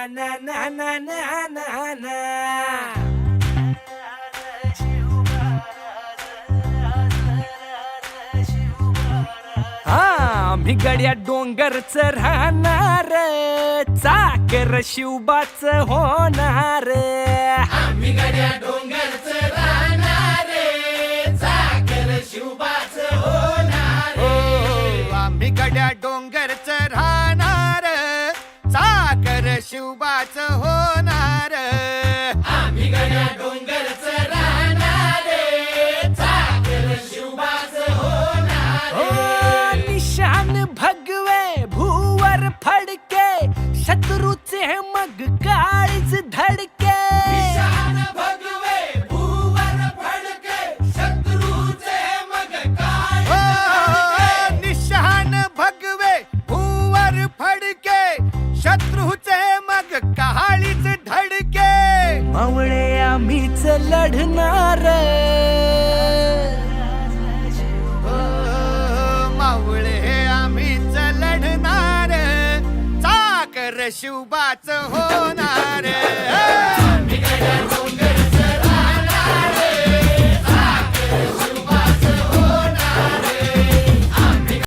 ना ना ना ना ना ना. आम्ही गड्या डोंगरच राहणार, चाकर शिवबाच होणार. आम्ही गड्या डोंगरच राहणार, चाकर शिवबाच होणार. आम्ही गड्या डोंगरच राहणार, चाकर शिवबाच होणार. आम्ही गड्या डोंगरच राहणार, चाकर शिवबाच होणार. निशान भगवे भूवर फडके, शत्रूचे मग काळीज धडके. निशान भगवे भूवर फडके, शत्रूचे मग काळीज धडके. निशान भगवे भूवर फडके, शत्रूचे मग काळीच धडके. मावळे आम्हीच लढणार, मावळे आम्हीच लढणार, चाकर शिवबाच होणार.